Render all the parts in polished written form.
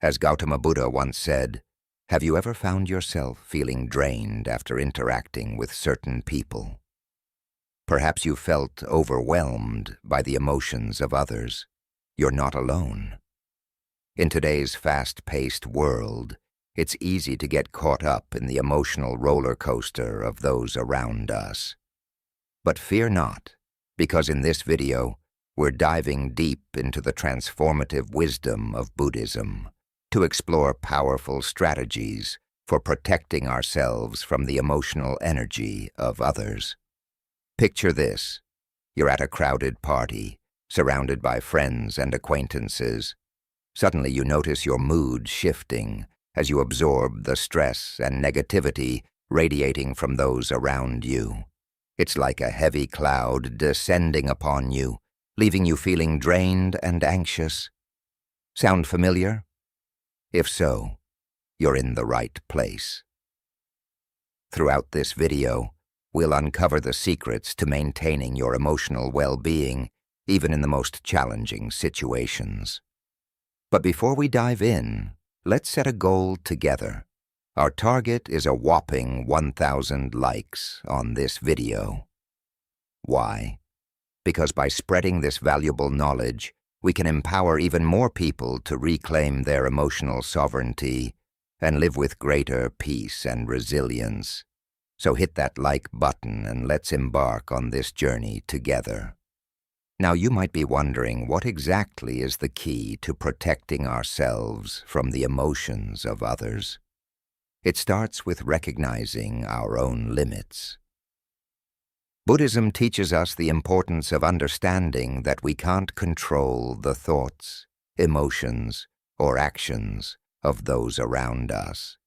As Gautama Buddha once said, have you ever found yourself feeling drained after interacting with certain people? Perhaps you felt overwhelmed by the emotions of others. You're not alone. In today's fast-paced world, it's easy to get caught up in the emotional roller coaster of those around us. But fear not, because in this video, we're diving deep into the transformative wisdom of Buddhism to explore powerful strategies for protecting ourselves from the emotional energy of others. Picture this. You're at a crowded party, surrounded by friends and acquaintances. Suddenly you notice your mood shifting as you absorb the stress and negativity radiating from those around you. It's like a heavy cloud descending upon you, leaving you feeling drained and anxious. Sound familiar? If so, you're in the right place. Throughout this video, we'll uncover the secrets to maintaining your emotional well-being, even in the most challenging situations. But before we dive in, let's set a goal together. Our target is a whopping 1,000 likes on this video. Why? Because by spreading this valuable knowledge, we can empower even more people to reclaim their emotional sovereignty and live with greater peace and resilience. So hit that like button and let's embark on this journey together. Now you might be wondering what exactly is the key to protecting ourselves from the emotions of others. It starts with recognizing our own limits. Buddhism teaches us the importance of understanding that we can't control the thoughts, emotions, or actions of those around us.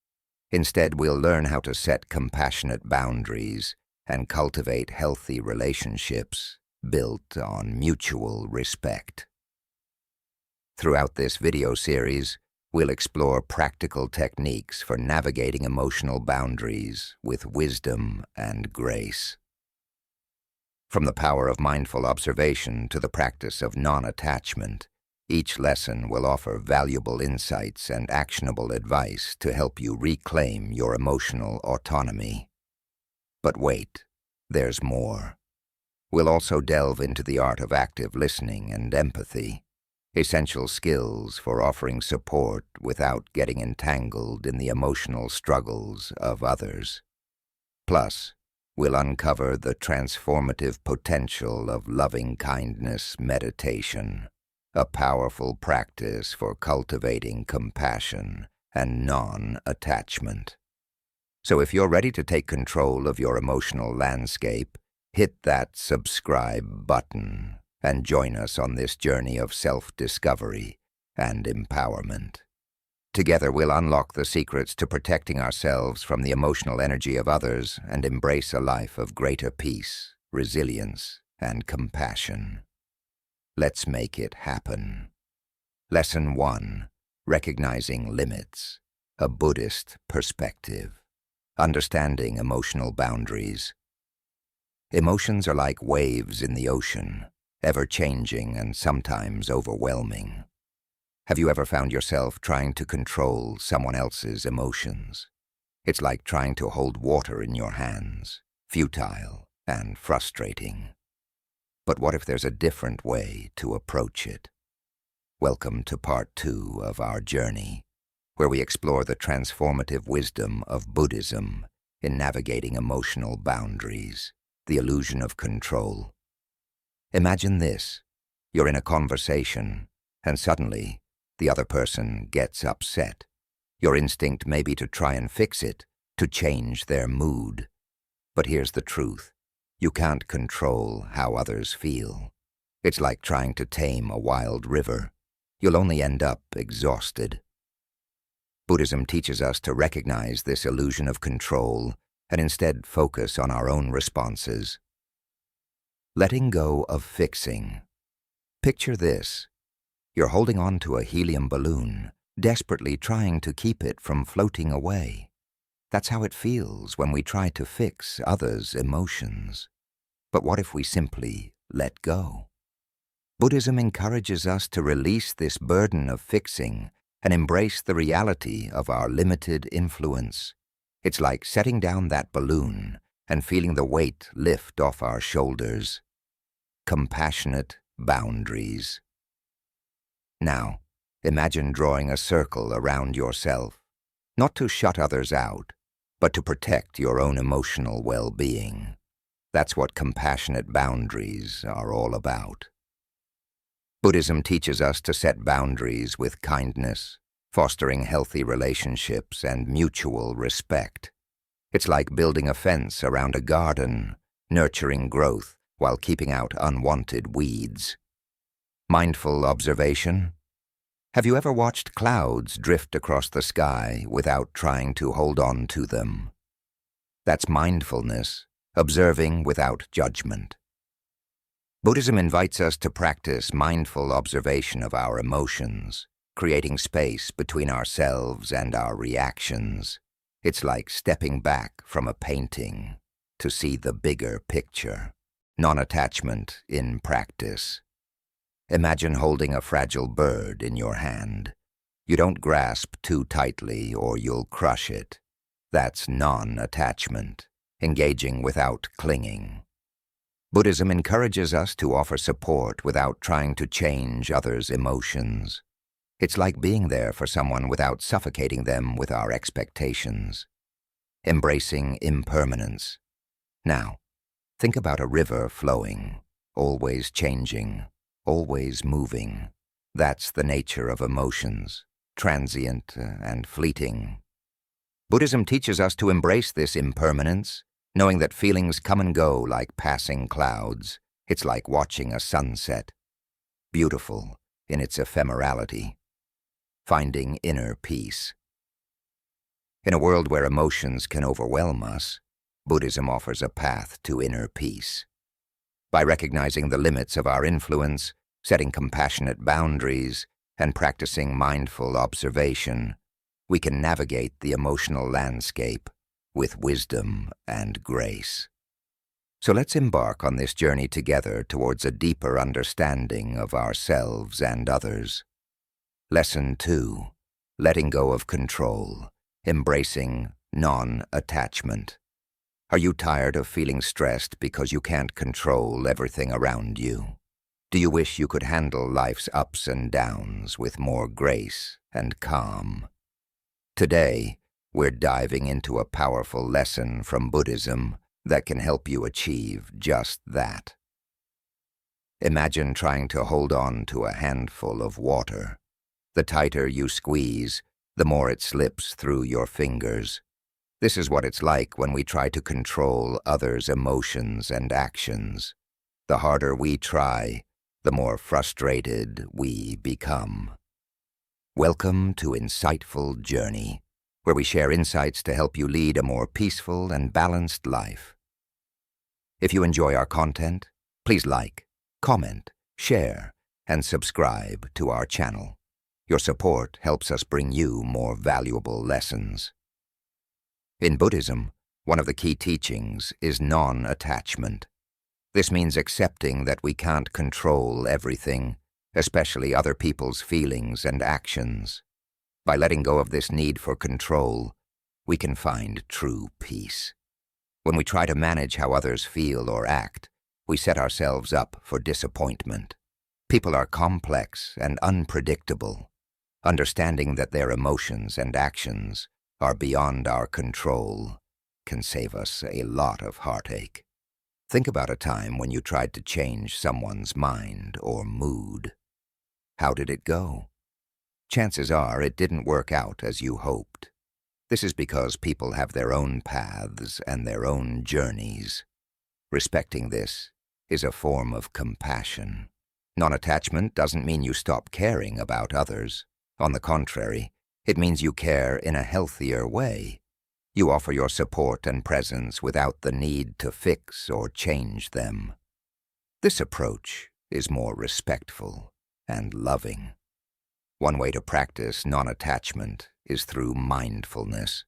Instead, we'll learn how to set compassionate boundaries and cultivate healthy relationships built on mutual respect. Throughout this video series, we'll explore practical techniques for navigating emotional boundaries with wisdom and grace. From the power of mindful observation to the practice of non-attachment, each lesson will offer valuable insights and actionable advice to help you reclaim your emotional autonomy. But wait, there's more. We'll also delve into the art of active listening and empathy, essential skills for offering support without getting entangled in the emotional struggles of others. Plus, we'll uncover the transformative potential of loving-kindness meditation, a powerful practice for cultivating compassion and non-attachment. So if you're ready to take control of your emotional landscape, hit that subscribe button and join us on this journey of self-discovery and empowerment. Together we'll unlock the secrets to protecting ourselves from the emotional energy of others and embrace a life of greater peace, resilience, and compassion. Let's make it happen. Lesson 1. Recognizing limits. A Buddhist perspective. Understanding emotional boundaries. Emotions are like waves in the ocean, ever-changing and sometimes overwhelming. Have you ever found yourself trying to control someone else's emotions? It's like trying to hold water in your hands, futile and frustrating. But what if there's a different way to approach it? Welcome to part 2 of our journey, where we explore the transformative wisdom of Buddhism in navigating emotional boundaries, the illusion of control. Imagine this. You're in a conversation, and suddenly, the other person gets upset. Your instinct may be to try and fix it, to change their mood. But here's the truth. You can't control how others feel. It's like trying to tame a wild river. You'll only end up exhausted. Buddhism teaches us to recognize this illusion of control and instead focus on our own responses. Letting go of fixing. Picture this. You're holding on to a helium balloon, desperately trying to keep it from floating away. That's how it feels when we try to fix others' emotions. But what if we simply let go? Buddhism encourages us to release this burden of fixing and embrace the reality of our limited influence. It's like setting down that balloon and feeling the weight lift off our shoulders. Compassionate boundaries. Now, imagine drawing a circle around yourself, not to shut others out, but to protect your own emotional well-being. That's what compassionate boundaries are all about. Buddhism teaches us to set boundaries with kindness, fostering healthy relationships and mutual respect. It's like building a fence around a garden, nurturing growth while keeping out unwanted weeds. Mindful observation. Have you ever watched clouds drift across the sky without trying to hold on to them? That's mindfulness, observing without judgment. Buddhism invites us to practice mindful observation of our emotions, creating space between ourselves and our reactions. It's like stepping back from a painting to see the bigger picture. Non-attachment in practice. Imagine holding a fragile bird in your hand. You don't grasp too tightly or you'll crush it. That's non-attachment, engaging without clinging. Buddhism encourages us to offer support without trying to change others' emotions. It's like being there for someone without suffocating them with our expectations. Embracing impermanence. Now, think about a river flowing, always changing, always moving. That's the nature of emotions, transient and fleeting. Buddhism teaches us to embrace this impermanence, knowing that feelings come and go like passing clouds. It's like watching a sunset, beautiful in its ephemerality. Finding inner peace. In a world where emotions can overwhelm us, Buddhism offers a path to inner peace. By recognizing the limits of our influence, setting compassionate boundaries, and practicing mindful observation, we can navigate the emotional landscape with wisdom and grace. So let's embark on this journey together towards a deeper understanding of ourselves and others. Lesson 2. Letting go of control, embracing non-attachment. Are you tired of feeling stressed because you can't control everything around you? Do you wish you could handle life's ups and downs with more grace and calm? Today, we're diving into a powerful lesson from Buddhism that can help you achieve just that. Imagine trying to hold on to a handful of water. The tighter you squeeze, the more it slips through your fingers. This is what it's like when we try to control others' emotions and actions. The harder we try, the more frustrated we become. Welcome to Insightful Journey, where we share insights to help you lead a more peaceful and balanced life. If you enjoy our content, please like, comment, share, and subscribe to our channel. Your support helps us bring you more valuable lessons. In Buddhism, one of the key teachings is non-attachment. This means accepting that we can't control everything, especially other people's feelings and actions. By letting go of this need for control, we can find true peace. When we try to manage how others feel or act, we set ourselves up for disappointment. People are complex and unpredictable. Understanding that their emotions and actions are beyond our control can save us a lot of heartache. Think about a time when you tried to change someone's mind or mood. How did it go? Chances are it didn't work out as you hoped. This is because people have their own paths and their own journeys. Respecting this is a form of compassion. Non-attachment doesn't mean you stop caring about others. On the contrary, it means you care in a healthier way. You offer your support and presence without the need to fix or change them. This approach is more respectful and loving. One way to practice non-attachment is through mindfulness.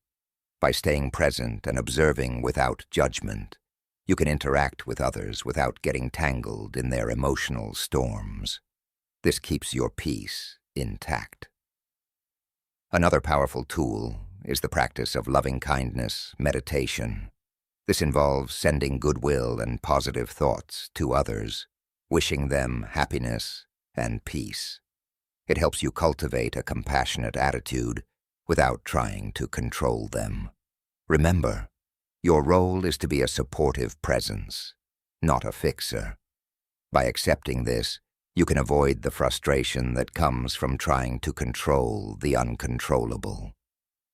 By staying present and observing without judgment, you can interact with others without getting tangled in their emotional storms. This keeps your peace intact. Another powerful tool is the practice of loving-kindness meditation. This involves sending goodwill and positive thoughts to others, wishing them happiness and peace. It helps you cultivate a compassionate attitude without trying to control them. Remember, your role is to be a supportive presence, not a fixer. By accepting this, you can avoid the frustration that comes from trying to control the uncontrollable.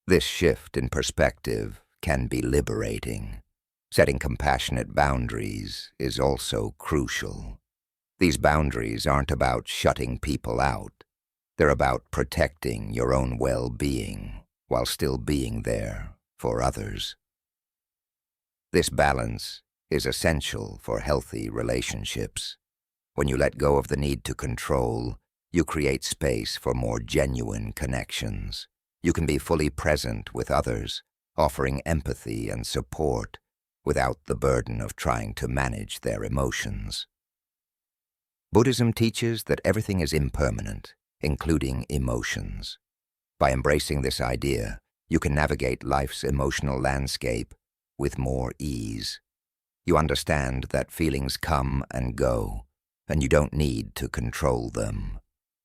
This shift in perspective can be liberating. Setting compassionate boundaries is also crucial. These boundaries aren't about shutting people out. They're about protecting your own well-being while still being there for others. This balance is essential for healthy relationships. When you let go of the need to control, you create space for more genuine connections. You can be fully present with others, offering empathy and support without the burden of trying to manage their emotions. Buddhism teaches that everything is impermanent, including emotions. By embracing this idea, you can navigate life's emotional landscape with more ease. You understand that feelings come and go, and you don't need to control them.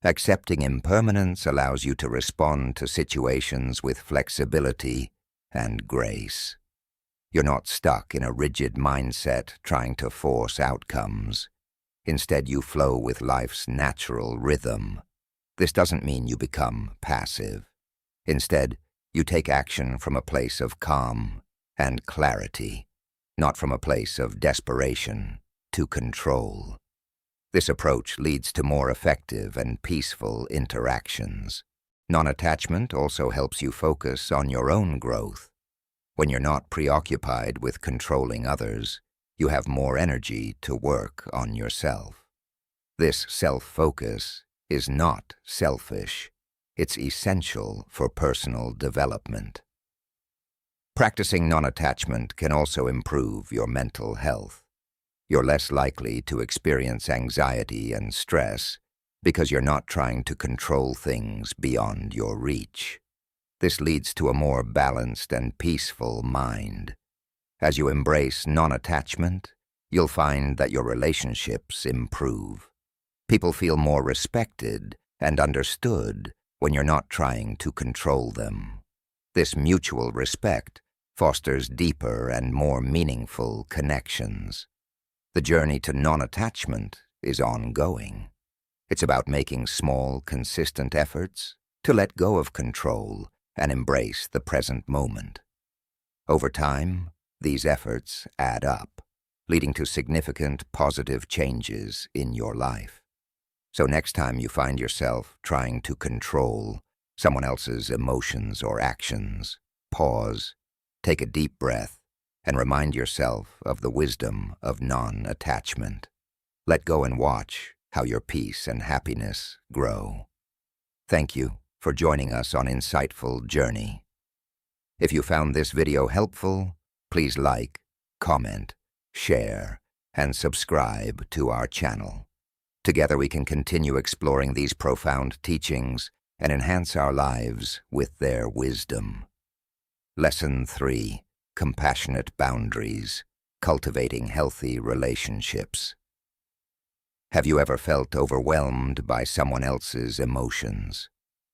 Accepting impermanence allows you to respond to situations with flexibility and grace. You're not stuck in a rigid mindset trying to force outcomes. Instead, you flow with life's natural rhythm. This doesn't mean you become passive. Instead, you take action from a place of calm and clarity, not from a place of desperation to control. This approach leads to more effective and peaceful interactions. Non-attachment also helps you focus on your own growth. When you're not preoccupied with controlling others, you have more energy to work on yourself. This self-focus is not selfish. It's essential for personal development. Practicing non-attachment can also improve your mental health. You're less likely to experience anxiety and stress because you're not trying to control things beyond your reach. This leads to a more balanced and peaceful mind. As you embrace non-attachment, you'll find that your relationships improve. People feel more respected and understood when you're not trying to control them. This mutual respect fosters deeper and more meaningful connections. The journey to non-attachment is ongoing. It's about making small, consistent efforts to let go of control and embrace the present moment. Over time, these efforts add up, leading to significant positive changes in your life. So next time you find yourself trying to control someone else's emotions or actions, pause, take a deep breath, and remind yourself of the wisdom of non-attachment. Let go and watch how your peace and happiness grow. Thank you for joining us on Insightful Journey. If you found this video helpful, please like, comment, share, and subscribe to our channel. Together we can continue exploring these profound teachings and enhance our lives with their wisdom. Lesson 3. Compassionate boundaries, cultivating healthy relationships. Have you ever felt overwhelmed by someone else's emotions?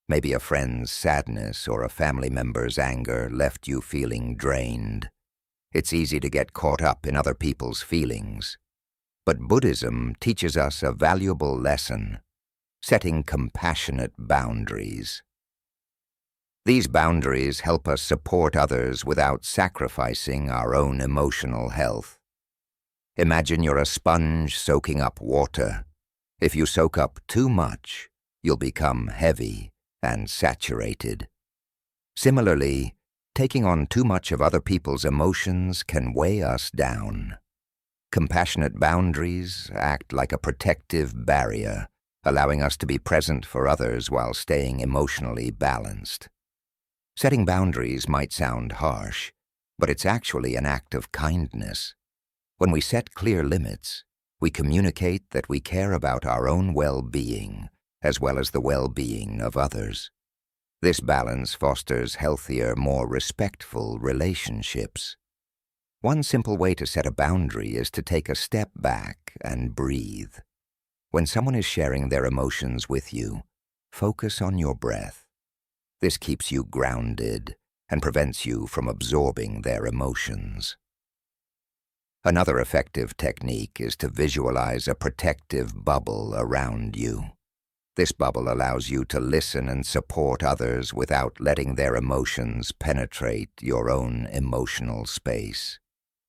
Maybe a friend's sadness or a family member's anger left you feeling drained. It's easy to get caught up in other people's feelings. But Buddhism teaches us a valuable lesson: setting compassionate boundaries. These boundaries help us support others without sacrificing our own emotional health. Imagine you're a sponge soaking up water. If you soak up too much, you'll become heavy and saturated. Similarly, taking on too much of other people's emotions can weigh us down. Compassionate boundaries act like a protective barrier, allowing us to be present for others while staying emotionally balanced. Setting boundaries might sound harsh, but it's actually an act of kindness. When we set clear limits, we communicate that we care about our own well-being as well as the well-being of others. This balance fosters healthier, more respectful relationships. One simple way to set a boundary is to take a step back and breathe. When someone is sharing their emotions with you, focus on your breath. This keeps you grounded and prevents you from absorbing their emotions. Another effective technique is to visualize a protective bubble around you. This bubble allows you to listen and support others without letting their emotions penetrate your own emotional space.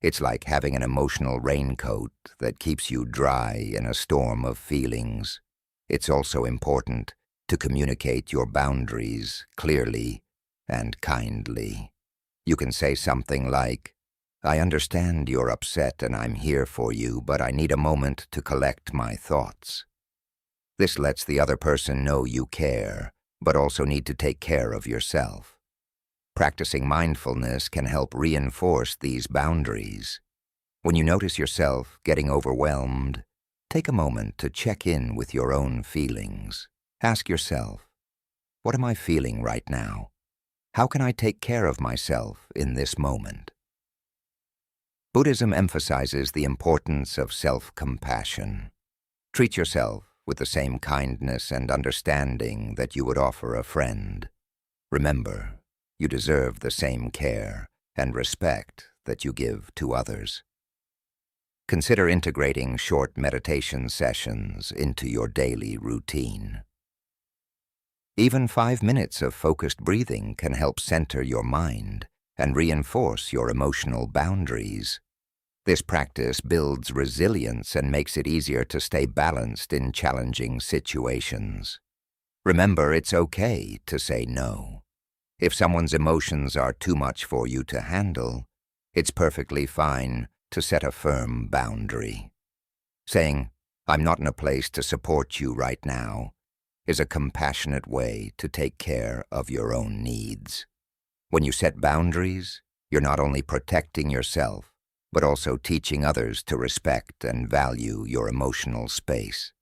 It's like having an emotional raincoat that keeps you dry in a storm of feelings. It's also important to communicate your boundaries clearly and kindly. You can say something like, "I understand you're upset and I'm here for you, but I need a moment to collect my thoughts." This lets the other person know you care, but also need to take care of yourself. Practicing mindfulness can help reinforce these boundaries. When you notice yourself getting overwhelmed, take a moment to check in with your own feelings. Ask yourself, what am I feeling right now? How can I take care of myself in this moment? Buddhism emphasizes the importance of self-compassion. Treat yourself with the same kindness and understanding that you would offer a friend. Remember, you deserve the same care and respect that you give to others. Consider integrating short meditation sessions into your daily routine. Even 5 minutes of focused breathing can help center your mind and reinforce your emotional boundaries. This practice builds resilience and makes it easier to stay balanced in challenging situations. Remember, it's okay to say no. If someone's emotions are too much for you to handle, it's perfectly fine to set a firm boundary. Saying, "I'm not in a place to support you right now," is a compassionate way to take care of your own needs. When you set boundaries, you're not only protecting yourself, but also teaching others to respect and value your emotional space.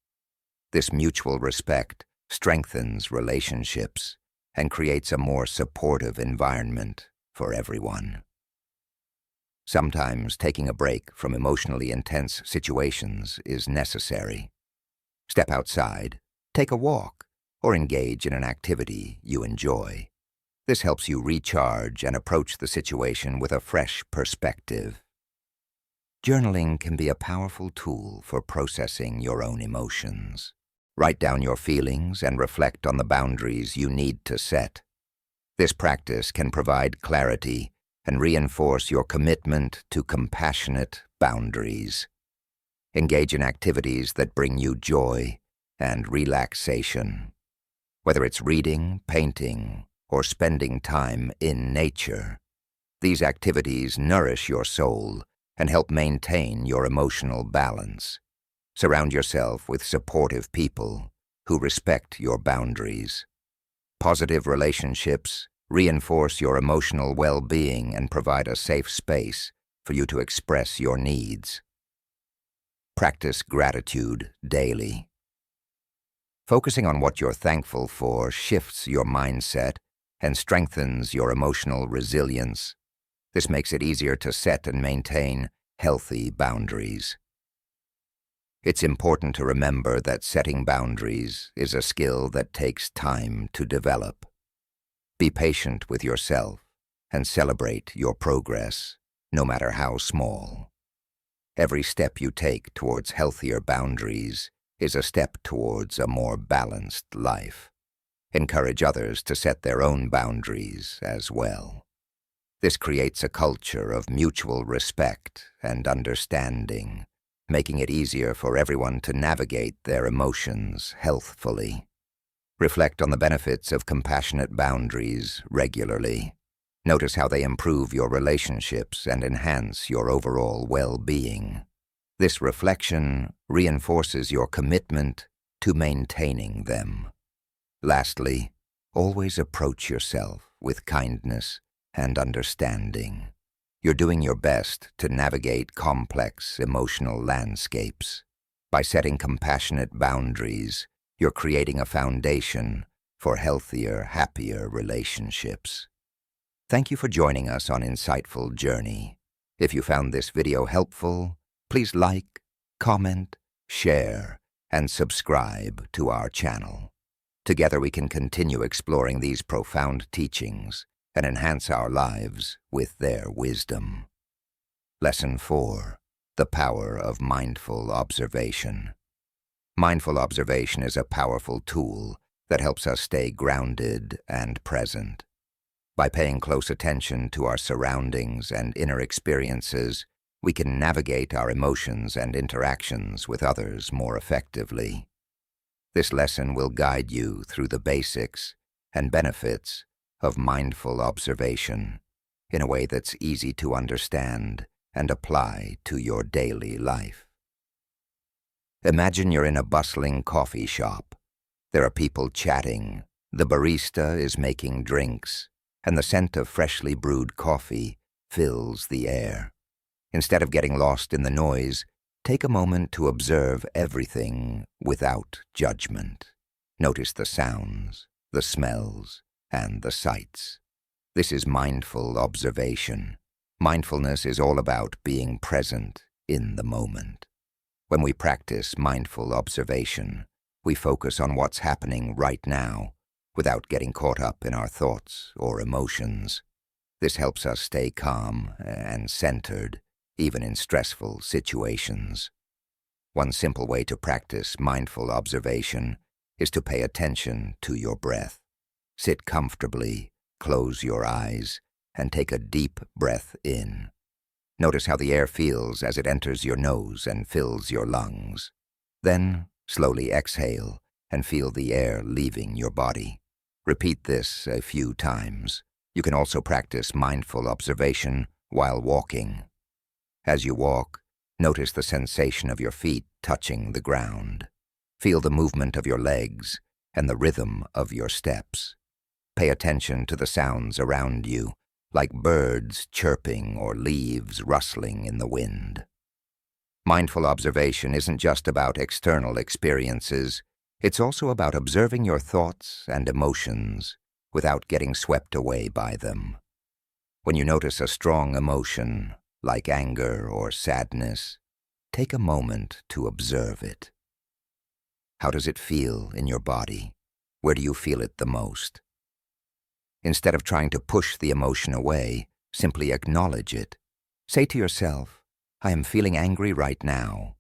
This mutual respect strengthens relationships and creates a more supportive environment for everyone. Sometimes taking a break from emotionally intense situations is necessary. Step outside, take a walk, or engage in an activity you enjoy. This helps you recharge and approach the situation with a fresh perspective. Journaling can be a powerful tool for processing your own emotions. Write down your feelings and reflect on the boundaries you need to set. This practice can provide clarity and reinforce your commitment to compassionate boundaries. Engage in activities that bring you joy and relaxation. Whether it's reading, painting, or spending time in nature, these activities nourish your soul and help maintain your emotional balance. Surround yourself with supportive people who respect your boundaries. Positive relationships reinforce your emotional well-being and provide a safe space for you to express your needs. Practice gratitude daily. Focusing on what you're thankful for shifts your mindset and strengthens your emotional resilience. This makes it easier to set and maintain healthy boundaries. It's important to remember that setting boundaries is a skill that takes time to develop. Be patient with yourself and celebrate your progress, no matter how small. Every step you take towards healthier boundaries is a step towards a more balanced life. Encourage others to set their own boundaries as well. This creates a culture of mutual respect and understanding, making it easier for everyone to navigate their emotions healthfully. Reflect on the benefits of compassionate boundaries regularly. Notice how they improve your relationships and enhance your overall well-being. This reflection reinforces your commitment to maintaining them. Lastly, always approach yourself with kindness and understanding. You're doing your best to navigate complex emotional landscapes. By setting compassionate boundaries, you're creating a foundation for healthier, happier relationships. Thank you for joining us on Insightful Journey. If you found this video helpful, please like, comment, share, and subscribe to our channel. Together we can continue exploring these profound teachings and enhance our lives with their wisdom. Lesson 4. The Power of Mindful Observation. Mindful observation is a powerful tool that helps us stay grounded and present. By paying close attention to our surroundings and inner experiences, we can navigate our emotions and interactions with others more effectively. This lesson will guide you through the basics and benefits of mindful observation in a way that's easy to understand and apply to your daily life. Imagine you're in a bustling coffee shop. There are people chatting, the barista is making drinks, and the scent of freshly brewed coffee fills the air. Instead of getting lost in the noise, take a moment to observe everything without judgment. Notice the sounds, the smells, and the sights. This is mindful observation. Mindfulness is all about being present in the moment. When we practice mindful observation, we focus on what's happening right now without getting caught up in our thoughts or emotions. This helps us stay calm and centered, even in stressful situations. One simple way to practice mindful observation is to pay attention to your breath. Sit comfortably, close your eyes, and take a deep breath in. Notice how the air feels as it enters your nose and fills your lungs. Then, slowly exhale and feel the air leaving your body. Repeat this a few times. You can also practice mindful observation while walking. As you walk, notice the sensation of your feet touching the ground. Feel the movement of your legs and the rhythm of your steps. Pay attention to the sounds around you, like birds chirping or leaves rustling in the wind. Mindful observation isn't just about external experiences, it's also about observing your thoughts and emotions without getting swept away by them. When you notice a strong emotion, like anger or sadness, take a moment to observe it. How does it feel in your body? Where do you feel it the most? Instead of trying to push the emotion away, simply acknowledge it. Say to yourself, I am feeling angry right now,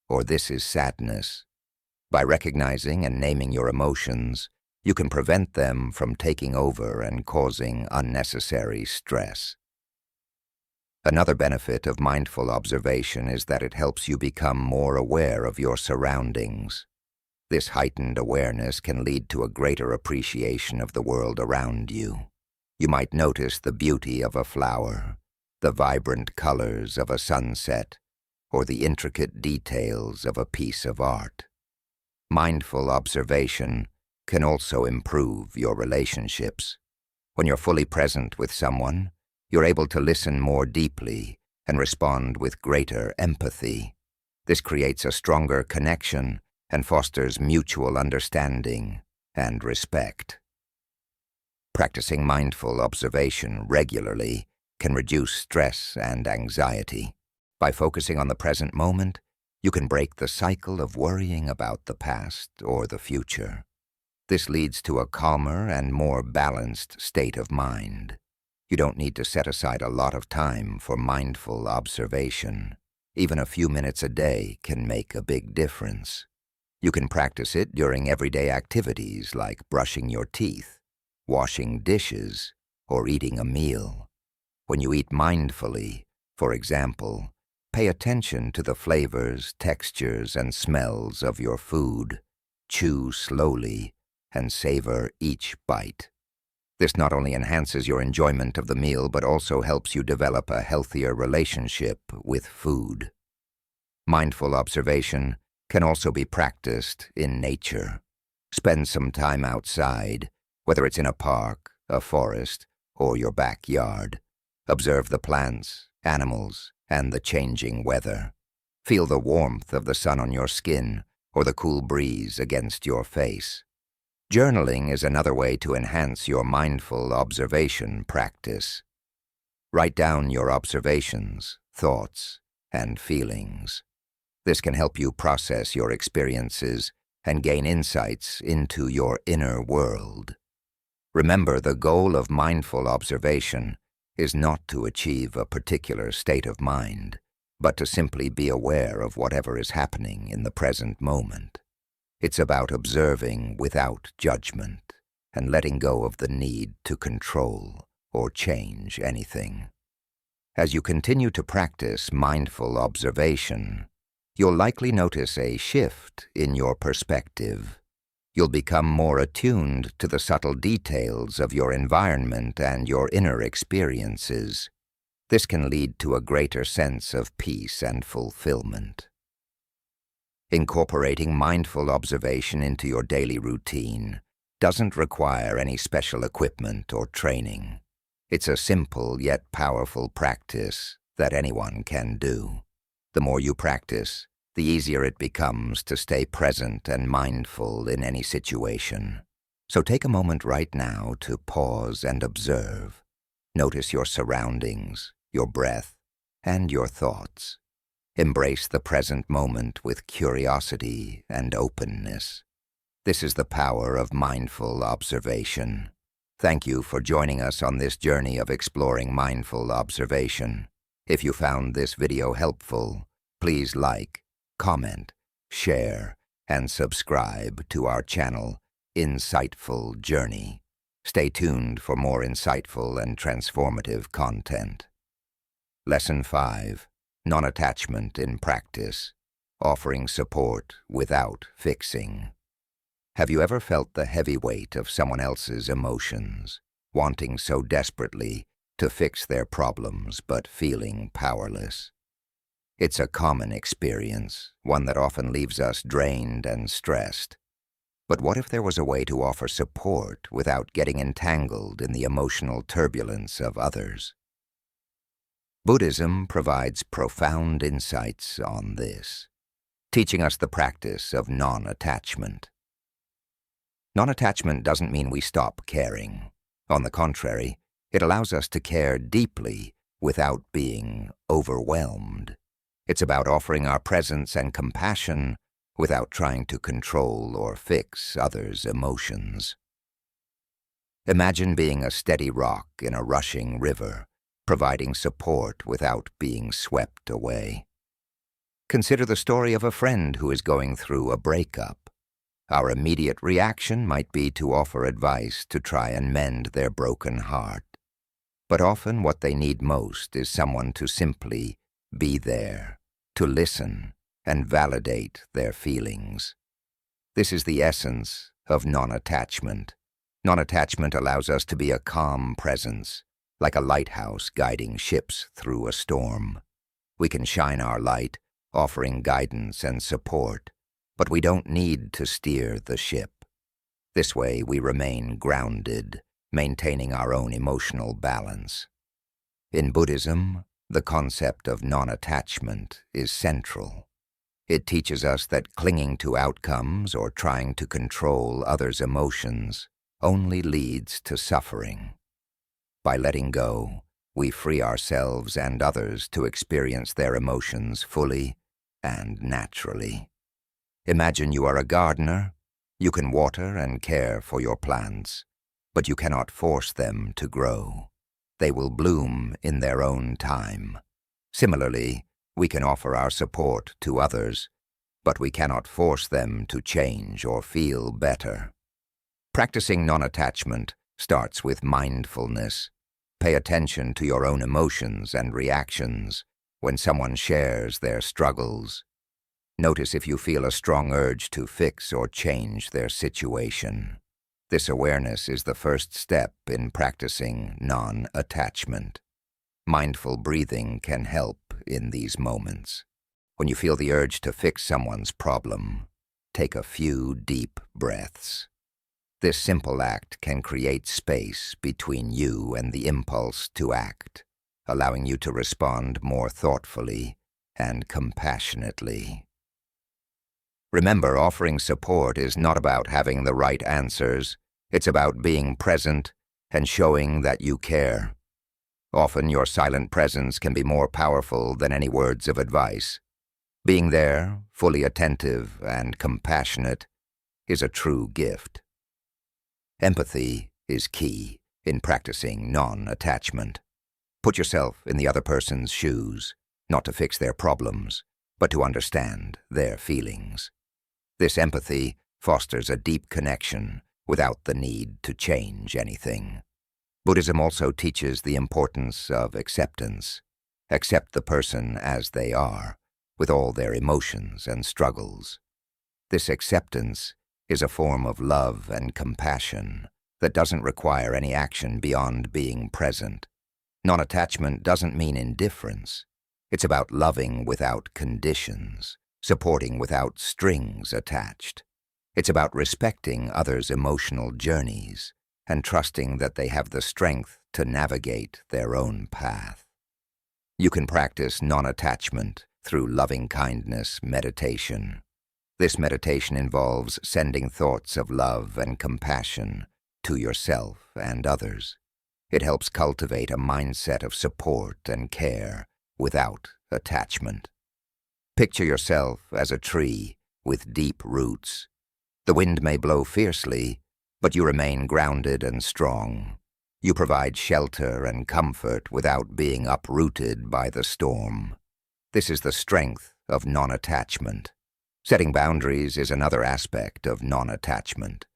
or this is sadness. By recognizing and naming your emotions, you can prevent them from taking over and causing unnecessary stress. Another benefit of mindful observation is that it helps you become more aware of your surroundings. This heightened awareness can lead to a greater appreciation of the world around you. You might notice the beauty of a flower, the vibrant colors of a sunset, or the intricate details of a piece of art. Mindful observation can also improve your relationships. When you're fully present with someone, you're able to listen more deeply and respond with greater empathy. This creates a stronger connection and fosters mutual understanding and respect. Practicing mindful observation regularly can reduce stress and anxiety. By focusing on the present moment, you can break the cycle of worrying about the past or the future. This leads to a calmer and more balanced state of mind. You don't need to set aside a lot of time for mindful observation. Even a few minutes a day can make a big difference. You can practice it during everyday activities like brushing your teeth, washing dishes, or eating a meal. When you eat mindfully, for example, pay attention to the flavors, textures, and smells of your food. Chew slowly and savor each bite. This not only enhances your enjoyment of the meal, but also helps you develop a healthier relationship with food. Mindful observation can also be practiced in nature. Spend some time outside, whether it's in a park, a forest, or your backyard. Observe the plants, animals, and the changing weather. Feel the warmth of the sun on your skin or the cool breeze against your face. Journaling is another way to enhance your mindful observation practice. Write down your observations, thoughts, and feelings. This can help you process your experiences and gain insights into your inner world. Remember, the goal of mindful observation is not to achieve a particular state of mind, but to simply be aware of whatever is happening in the present moment. It's about observing without judgment and letting go of the need to control or change anything. As you continue to practice mindful observation, you'll likely notice a shift in your perspective. You'll become more attuned to the subtle details of your environment and your inner experiences. This can lead to a greater sense of peace and fulfillment. Incorporating mindful observation into your daily routine doesn't require any special equipment or training. It's a simple yet powerful practice that anyone can do. The more you practice, the easier it becomes to stay present and mindful in any situation. So take a moment right now to pause and observe. Notice your surroundings, your breath, and your thoughts. Embrace the present moment with curiosity and openness. This is the power of mindful observation. Thank you for joining us on this journey of exploring mindful observation. If you found this video helpful, please like, comment, share, and subscribe to our channel, Insightful Journey. Stay tuned for more insightful and transformative content. Lesson 5. Nonattachment in Practice. Offering support without fixing. Have you ever felt the heavy weight of someone else's emotions, wanting so desperately to fix their problems but feeling powerless? It's a common experience, one that often leaves us drained and stressed. But what if there was a way to offer support without getting entangled in the emotional turbulence of others? Buddhism provides profound insights on this, teaching us the practice of non-attachment. Non-attachment doesn't mean we stop caring. On the contrary, it allows us to care deeply without being overwhelmed. It's about offering our presence and compassion without trying to control or fix others' emotions. Imagine being a steady rock in a rushing river, providing support without being swept away. Consider the story of a friend who is going through a breakup. Our immediate reaction might be to offer advice to try and mend their broken heart. But often what they need most is someone to simply be there, to listen and validate their feelings. This is the essence of non-attachment. Non-attachment allows us to be a calm presence, like a lighthouse guiding ships through a storm. We can shine our light, offering guidance and support, but we don't need to steer the ship. This way we remain grounded, maintaining our own emotional balance. In Buddhism, the concept of non-attachment is central. It teaches us that clinging to outcomes or trying to control others' emotions only leads to suffering. By letting go, we free ourselves and others to experience their emotions fully and naturally. Imagine you are a gardener. You can water and care for your plants, but you cannot force them to grow. They will bloom in their own time. Similarly, we can offer our support to others, but we cannot force them to change or feel better. Practicing non-attachment starts with mindfulness. Pay attention to your own emotions and reactions when someone shares their struggles. Notice if you feel a strong urge to fix or change their situation. This awareness is the first step in practicing non-attachment. Mindful breathing can help in these moments. When you feel the urge to fix someone's problem, take a few deep breaths. This simple act can create space between you and the impulse to act, allowing you to respond more thoughtfully and compassionately. Remember, offering support is not about having the right answers. It's about being present and showing that you care. Often your silent presence can be more powerful than any words of advice. Being there, fully attentive and compassionate, is a true gift. Empathy is key in practicing non-attachment. Put yourself in the other person's shoes, not to fix their problems, but to understand their feelings. This empathy fosters a deep connection without the need to change anything. Buddhism also teaches the importance of acceptance. Accept the person as they are, with all their emotions and struggles. This acceptance is a form of love and compassion that doesn't require any action beyond being present. Non-attachment doesn't mean indifference. It's about loving without conditions, supporting without strings attached. It's about respecting others' emotional journeys and trusting that they have the strength to navigate their own path. You can practice non-attachment through loving-kindness meditation. This meditation involves sending thoughts of love and compassion to yourself and others. It helps cultivate a mindset of support and care without attachment. Picture yourself as a tree with deep roots. The wind may blow fiercely, but you remain grounded and strong. You provide shelter and comfort without being uprooted by the storm. This is the strength of non-attachment. Setting boundaries is another aspect of non-attachment.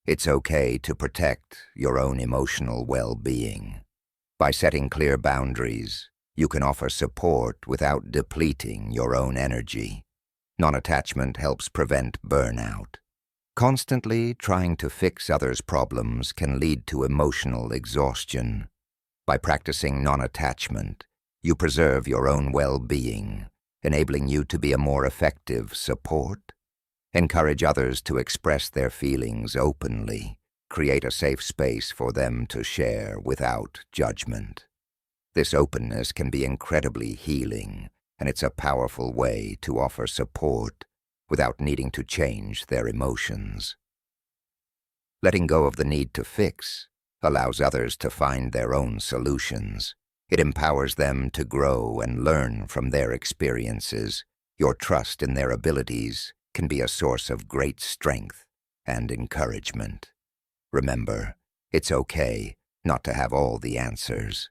It's okay to protect your own emotional well-being. By setting clear boundaries, you can offer support without depleting your own energy. Non-attachment helps prevent burnout. Constantly trying to fix others' problems can lead to emotional exhaustion. By practicing non-attachment, you preserve your own well-being, enabling you to be a more effective support. Encourage others to express their feelings openly. Create a safe space for them to share without judgment. This openness can be incredibly healing, and it's a powerful way to offer support without needing to change their emotions. Letting go of the need to fix allows others to find their own solutions. It empowers them to grow and learn from their experiences. Your trust in their abilities can be a source of great strength and encouragement. Remember, it's okay not to have all the answers.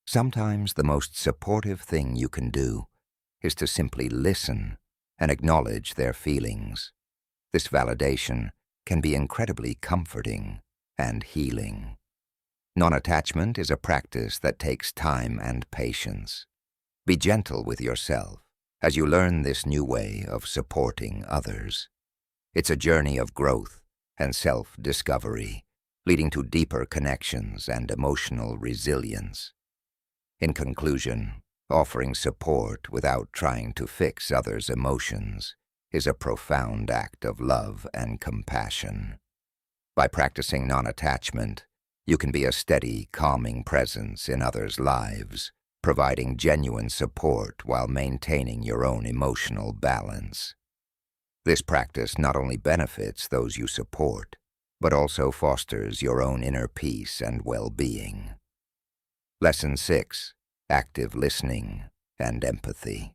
Sometimes the most supportive thing you can do is to simply listen and acknowledge their feelings. This validation can be incredibly comforting and healing. Non-attachment is a practice that takes time and patience. Be gentle with yourself as you learn this new way of supporting others. It's a journey of growth and self-discovery, leading to deeper connections and emotional resilience. In conclusion, offering support without trying to fix others' emotions is a profound act of love and compassion. By practicing non-attachment, you can be a steady, calming presence in others' lives, providing genuine support while maintaining your own emotional balance. This practice not only benefits those you support, but also fosters your own inner peace and well-being. Lesson 6. Active listening and empathy.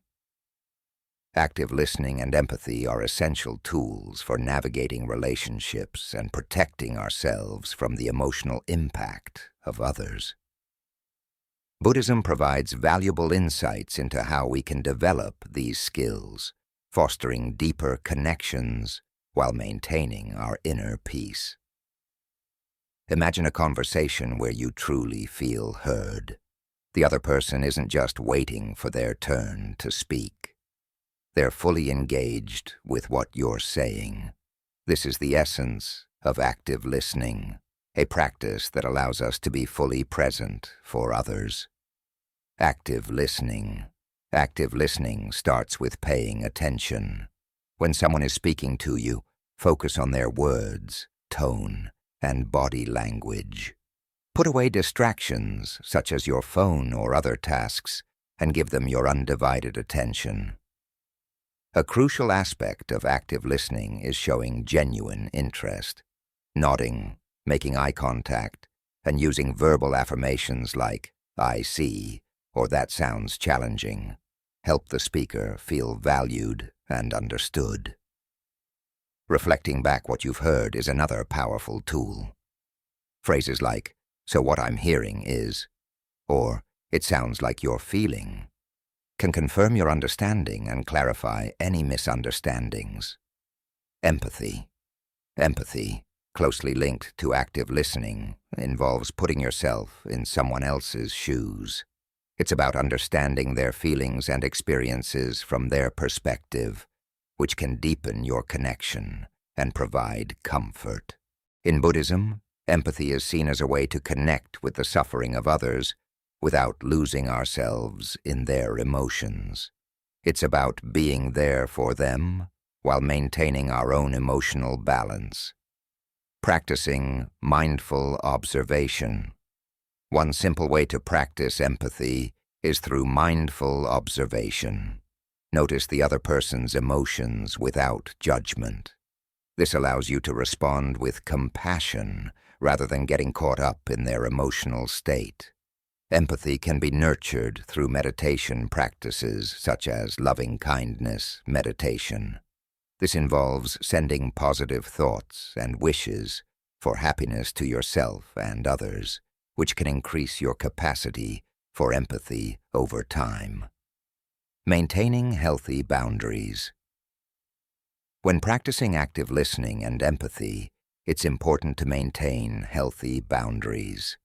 Active listening and empathy are essential tools for navigating relationships and protecting ourselves from the emotional impact of others. Buddhism provides valuable insights into how we can develop these skills, fostering deeper connections while maintaining our inner peace. Imagine a conversation where you truly feel heard. The other person isn't just waiting for their turn to speak. They're fully engaged with what you're saying. This is the essence of active listening, a practice that allows us to be fully present for others. Active listening. Active listening starts with paying attention. When someone is speaking to you, focus on their words, tone, and body language. Put away distractions, such as your phone or other tasks, and give them your undivided attention. A crucial aspect of active listening is showing genuine interest. Nodding, making eye contact, and using verbal affirmations like, "I see," or "that sounds challenging," help the speaker feel valued and understood. Reflecting back what you've heard is another powerful tool. Phrases like, "So what I'm hearing is," or "It sounds like you're feeling," can confirm your understanding and clarify any misunderstandings. Empathy. Empathy, closely linked to active listening, involves putting yourself in someone else's shoes. It's about understanding their feelings and experiences from their perspective, which can deepen your connection and provide comfort. In Buddhism, empathy is seen as a way to connect with the suffering of others without losing ourselves in their emotions. It's about being there for them while maintaining our own emotional balance. Practicing mindful observation. One simple way to practice empathy is through mindful observation. Notice the other person's emotions without judgment. This allows you to respond with compassion rather than getting caught up in their emotional state. Empathy can be nurtured through meditation practices such as loving-kindness meditation. This involves sending positive thoughts and wishes for happiness to yourself and others, which can increase your capacity for empathy over time. Maintaining healthy boundaries. When practicing active listening and empathy, it's important to maintain healthy boundaries.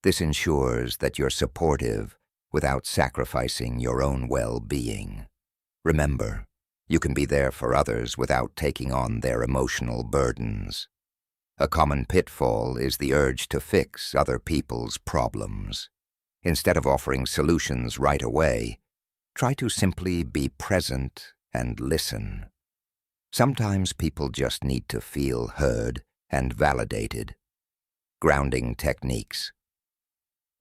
This ensures that you're supportive without sacrificing your own well-being. Remember, you can be there for others without taking on their emotional burdens. A common pitfall is the urge to fix other people's problems. Instead of offering solutions right away, try to simply be present and listen. Sometimes people just need to feel heard and validated. Grounding techniques.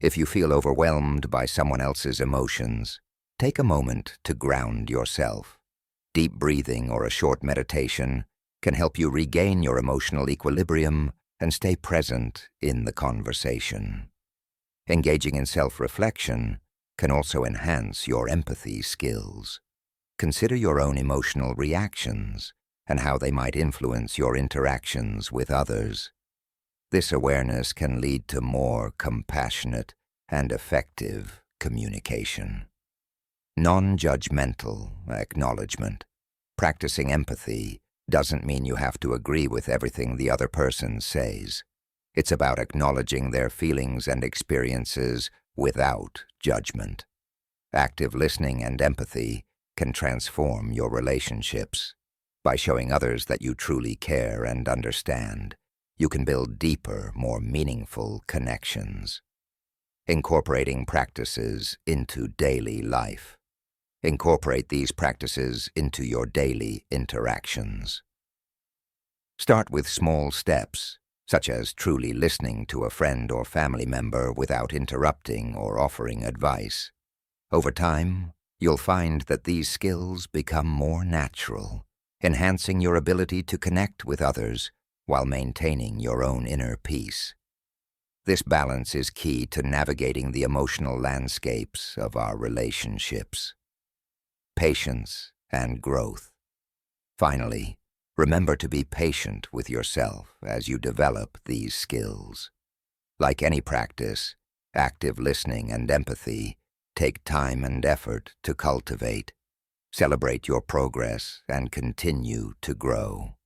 If you feel overwhelmed by someone else's emotions, take a moment to ground yourself. Deep breathing or a short meditation can help you regain your emotional equilibrium and stay present in the conversation. Engaging in self-reflection can also enhance your empathy skills. Consider your own emotional reactions and how they might influence your interactions with others. This awareness can lead to more compassionate and effective communication. Non-judgmental acknowledgement. Practicing empathy doesn't mean you have to agree with everything the other person says. It's about acknowledging their feelings and experiences without judgment. Active listening and empathy can transform your relationships. By showing others that you truly care and understand, you can build deeper, more meaningful connections. Incorporating practices into daily life. Incorporate these practices into your daily interactions. Start with small steps, such as truly listening to a friend or family member without interrupting or offering advice. Over time, you'll find that these skills become more natural, enhancing your ability to connect with others while maintaining your own inner peace. This balance is key to navigating the emotional landscapes of our relationships. Patience and growth. Finally, remember to be patient with yourself as you develop these skills. Like any practice, active listening and empathy take time and effort to cultivate. Celebrate your progress and continue to grow.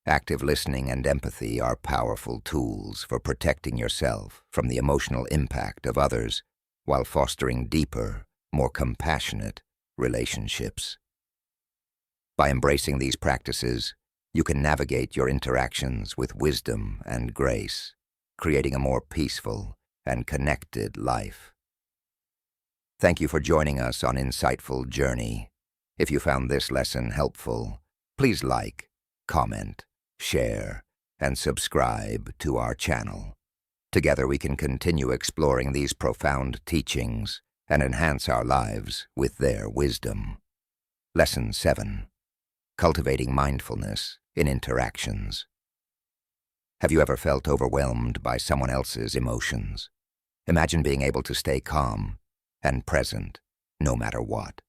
Active listening and empathy are powerful tools for protecting yourself from the emotional impact of others while fostering deeper, more compassionate relationships. By embracing these practices, you can navigate your interactions with wisdom and grace, creating a more peaceful and connected life. Thank you for joining us on Insightful Journey. If you found this lesson helpful, please like, comment, share, and subscribe to our channel. Together we can continue exploring these profound teachings and enhance our lives with their wisdom. Lesson 7. Cultivating mindfulness in interactions. Have you ever felt overwhelmed by someone else's emotions? Imagine being able to stay calm and present no matter what.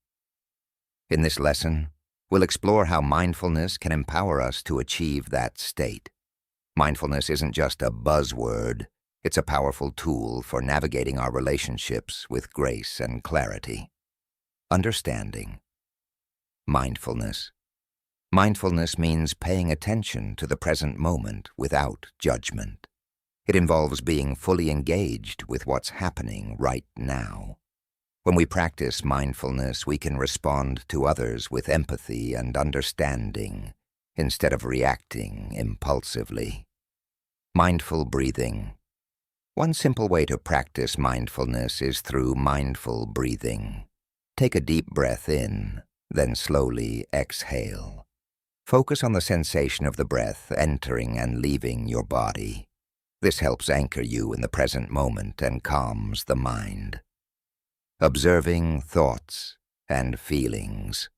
In this lesson, we'll explore how mindfulness can empower us to achieve that state. Mindfulness isn't just a buzzword, it's a powerful tool for navigating our relationships with grace and clarity. Understanding. Mindfulness. Mindfulness means paying attention to the present moment without judgment. It involves being fully engaged with what's happening right now. When we practice mindfulness, we can respond to others with empathy and understanding instead of reacting impulsively. Mindful breathing. One simple way to practice mindfulness is through mindful breathing. Take a deep breath in, then slowly exhale. Focus on the sensation of the breath entering and leaving your body. This helps anchor you in the present moment and calms the mind. Observing thoughts and feelings.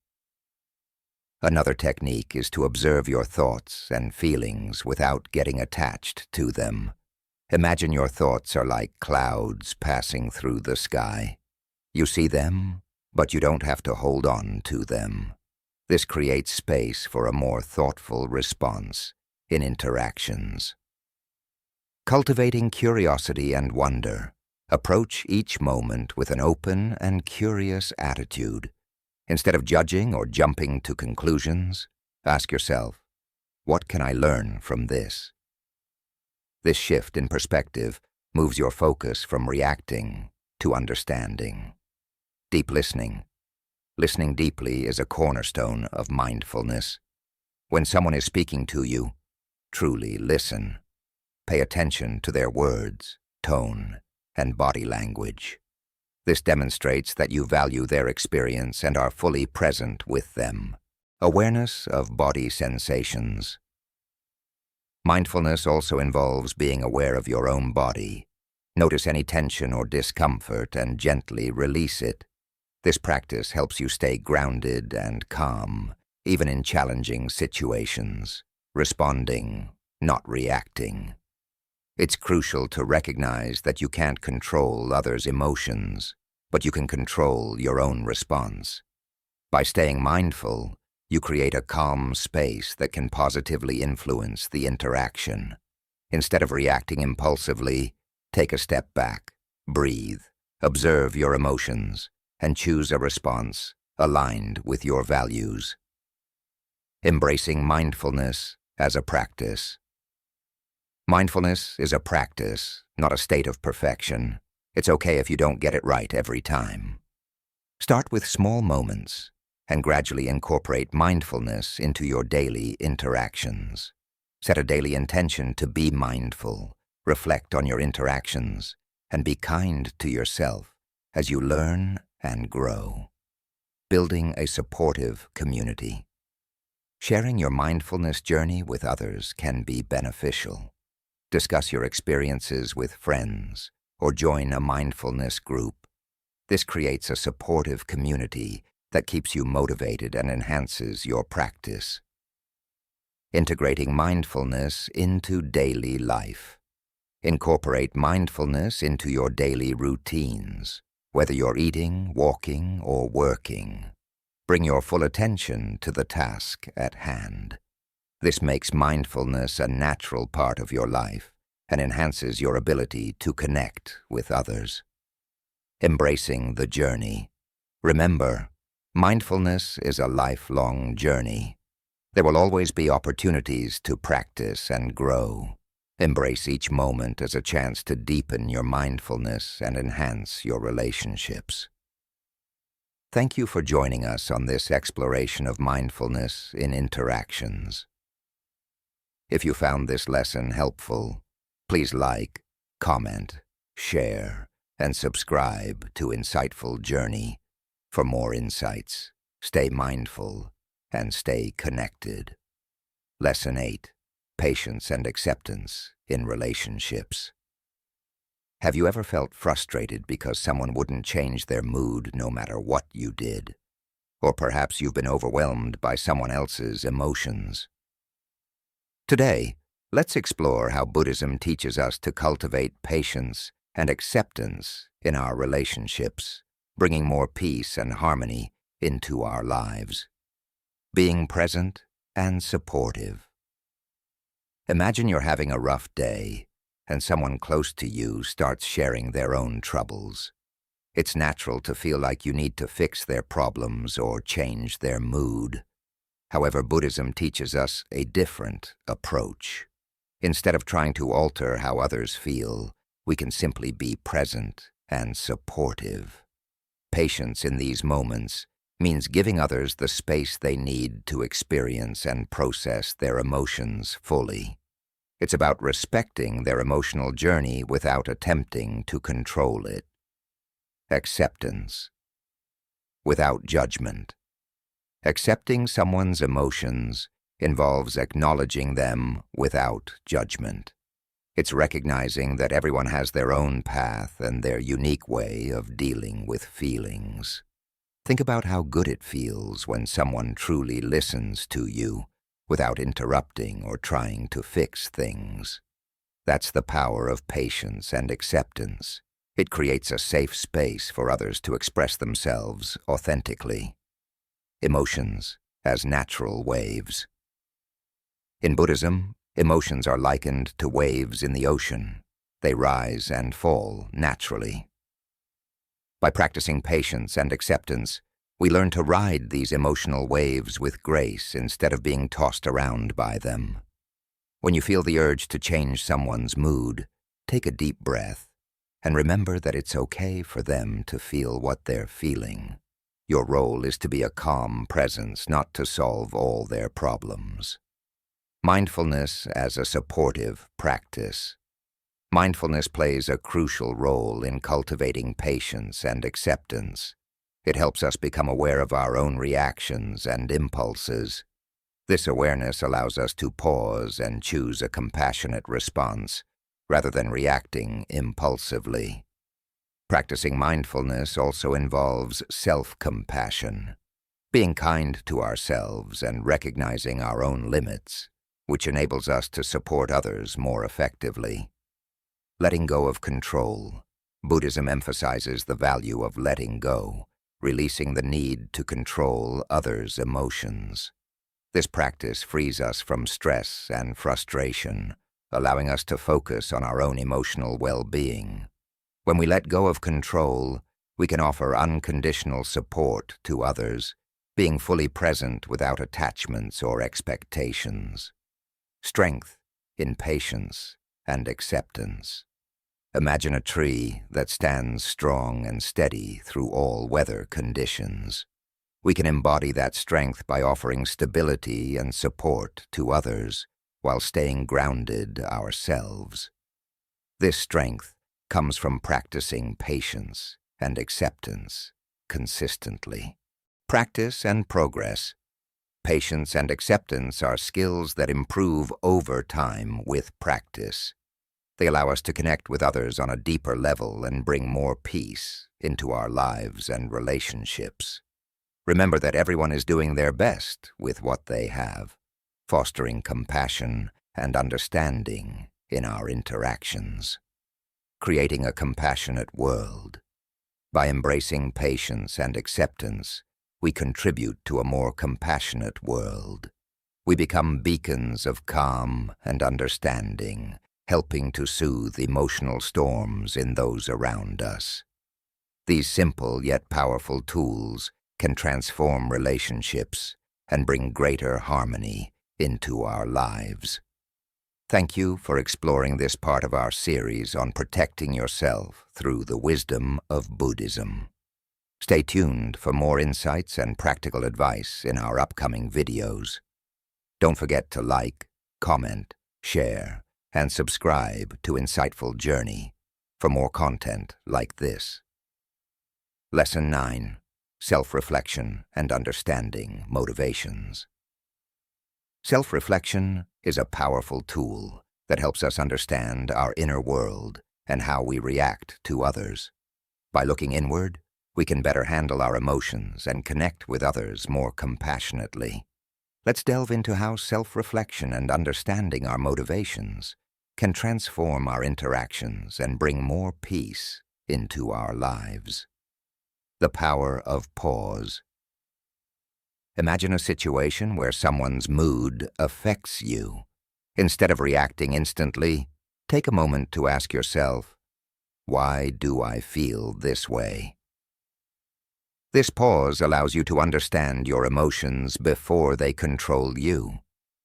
Another technique is to observe your thoughts and feelings without getting attached to them. Imagine your thoughts are like clouds passing through the sky. You see them, but you don't have to hold on to them. This creates space for a more thoughtful response in interactions. Cultivating curiosity and wonder. Approach each moment with an open and curious attitude. Instead of judging or jumping to conclusions, ask yourself, what can I learn from this? This shift in perspective moves your focus from reacting to understanding. Deep listening. Listening deeply is a cornerstone of mindfulness. When someone is speaking to you, truly listen. Pay attention to their words, tone, and body language. This demonstrates that you value their experience and are fully present with them. Awareness of body sensations. Mindfulness also involves being aware of your own body. Notice any tension or discomfort and gently release it. This practice helps you stay grounded and calm, even in challenging situations, responding, not reacting. It's crucial to recognize that you can't control others' emotions, but you can control your own response. By staying mindful, you create a calm space that can positively influence the interaction. Instead of reacting impulsively, take a step back, breathe, observe your emotions, and choose a response aligned with your values. Embracing mindfulness as a practice. Mindfulness is a practice, not a state of perfection. It's okay if you don't get it right every time. Start with small moments and gradually incorporate mindfulness into your daily interactions. Set a daily intention to be mindful, reflect on your interactions, and be kind to yourself as you learn and grow. Building a supportive community. Sharing your mindfulness journey with others can be beneficial. Discuss your experiences with friends or join a mindfulness group. This creates a supportive community that keeps you motivated and enhances your practice. Integrating mindfulness into daily life. Incorporate mindfulness into your daily routines. Whether you're eating, walking, or working, bring your full attention to the task at hand. This makes mindfulness a natural part of your life and enhances your ability to connect with others. Embracing the journey. Remember, mindfulness is a lifelong journey. There will always be opportunities to practice and grow. Embrace each moment as a chance to deepen your mindfulness and enhance your relationships. Thank you for joining us on this exploration of mindfulness in interactions. If you found this lesson helpful, please like, comment, share, and subscribe to Insightful Journey for more insights. Stay mindful and stay connected. Lesson 8. Patience and acceptance in relationships. Have you ever felt frustrated because someone wouldn't change their mood no matter what you did? Or perhaps you've been overwhelmed by someone else's emotions. Today, let's explore how Buddhism teaches us to cultivate patience and acceptance in our relationships, bringing more peace and harmony into our lives. Being present and supportive. Imagine you're having a rough day, and someone close to you starts sharing their own troubles. It's natural to feel like you need to fix their problems or change their mood. However, Buddhism teaches us a different approach. Instead of trying to alter how others feel, we can simply be present and supportive. Patience in these moments means giving others the space they need to experience and process their emotions fully. It's about respecting their emotional journey without attempting to control it. Acceptance. Without judgment. Accepting someone's emotions involves acknowledging them without judgment. It's recognizing that everyone has their own path and their unique way of dealing with feelings. Think about how good it feels when someone truly listens to you without interrupting or trying to fix things. That's the power of patience and acceptance. It creates a safe space for others to express themselves authentically. Emotions as natural waves. In Buddhism, emotions are likened to waves in the ocean. They rise and fall naturally. By practicing patience and acceptance, we learn to ride these emotional waves with grace instead of being tossed around by them. When you feel the urge to change someone's mood, take a deep breath and remember that it's okay for them to feel what they're feeling. Your role is to be a calm presence, not to solve all their problems. Mindfulness as a supportive practice. Mindfulness plays a crucial role in cultivating patience and acceptance. It helps us become aware of our own reactions and impulses. This awareness allows us to pause and choose a compassionate response, rather than reacting impulsively. Practicing mindfulness also involves self-compassion, being kind to ourselves and recognizing our own limits, which enables us to support others more effectively. Letting go of control. Buddhism emphasizes the value of letting go, releasing the need to control others' emotions. This practice frees us from stress and frustration, allowing us to focus on our own emotional well-being. When we let go of control, we can offer unconditional support to others, being fully present without attachments or expectations. Strength in patience and acceptance. Imagine a tree that stands strong and steady through all weather conditions. We can embody that strength by offering stability and support to others while staying grounded ourselves. This strength comes from practicing patience and acceptance consistently. Practice and progress. Patience and acceptance are skills that improve over time with practice. They allow us to connect with others on a deeper level and bring more peace into our lives and relationships. Remember that everyone is doing their best with what they have, fostering compassion and understanding in our interactions. Creating a compassionate world. By embracing patience and acceptance, we contribute to a more compassionate world. We become beacons of calm and understanding, helping to soothe emotional storms in those around us. These simple yet powerful tools can transform relationships and bring greater harmony into our lives. Thank you for exploring this part of our series on protecting yourself through the wisdom of Buddhism. Stay tuned for more insights and practical advice in our upcoming videos. Don't forget to like, comment, share, and subscribe to Insightful Journey for more content like this. Lesson 9. Self-Reflection and Understanding Motivations. Self-reflection is a powerful tool that helps us understand our inner world and how we react to others. By looking inward, we can better handle our emotions and connect with others more compassionately. Let's delve into how self-reflection and understanding our motivations can transform our interactions and bring more peace into our lives. The power of pause. Imagine a situation where someone's mood affects you. Instead of reacting instantly, take a moment to ask yourself, why do I feel this way? This pause allows you to understand your emotions before they control you.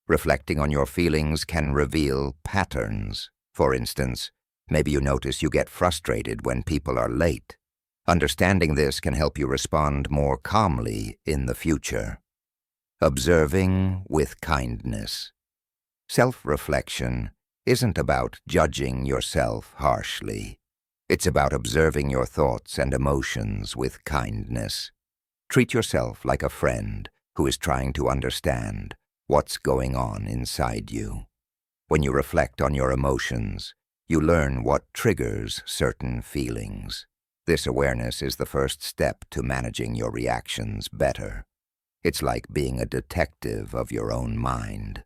Reflecting on your feelings can reveal patterns. For instance, maybe you notice you get frustrated when people are late. Understanding this can help you respond more calmly in the future. Observing with kindness. Self-reflection isn't about judging yourself harshly. It's about observing your thoughts and emotions with kindness. Treat yourself like a friend who is trying to understand what's going on inside you. When you reflect on your emotions, you learn what triggers certain feelings. This awareness is the first step to managing your reactions better. It's like being a detective of your own mind.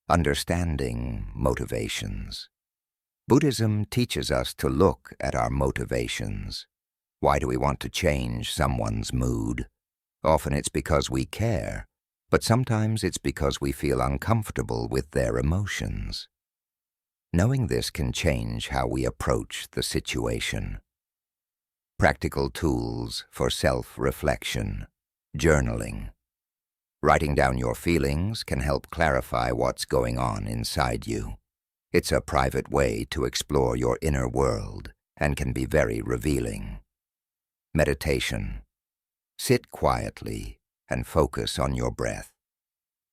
Understanding motivations. Buddhism teaches us to look at our motivations. Why do we want to change someone's mood? Often it's because we care, but sometimes it's because we feel uncomfortable with their emotions. Knowing this can change how we approach the situation. Practical tools for self-reflection. Journaling. Writing down your feelings can help clarify what's going on inside you. It's a private way to explore your inner world and can be very revealing. Meditation. Sit quietly and focus on your breath.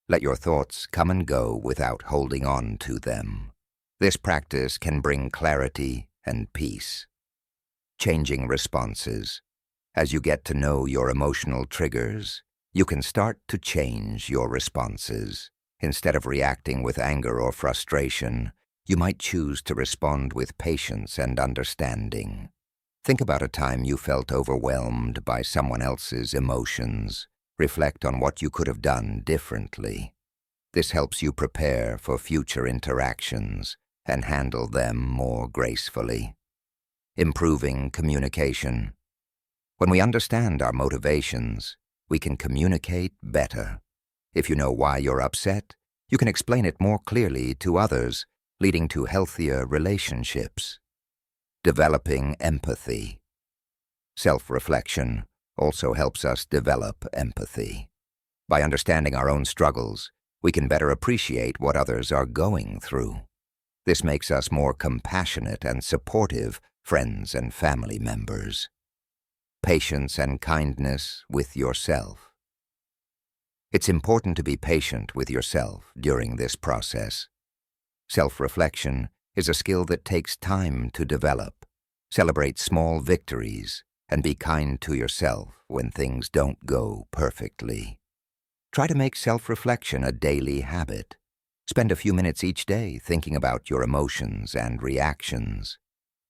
Let your thoughts come and go without holding on to them. This practice can bring clarity and peace. Changing responses. As you get to know your emotional triggers, you can start to change your responses. Instead of reacting with anger or frustration, you might choose to respond with patience and understanding. Think about a time you felt overwhelmed by someone else's emotions. Reflect on what you could have done differently. This helps you prepare for future interactions and handle them more gracefully. Improving communication. When we understand our motivations, we can communicate better. If you know why you're upset, you can explain it more clearly to others, leading to healthier relationships. Developing empathy. Self-reflection also helps us develop empathy. By understanding our own struggles, we can better appreciate what others are going through. This makes us more compassionate and supportive friends and family members. Patience and kindness with yourself. It's important to be patient with yourself during this process. Self-reflection is a skill that takes time to develop. Celebrate small victories and be kind to yourself when things don't go perfectly. Try to make self-reflection a daily habit. Spend a few minutes each day thinking about your emotions and reactions.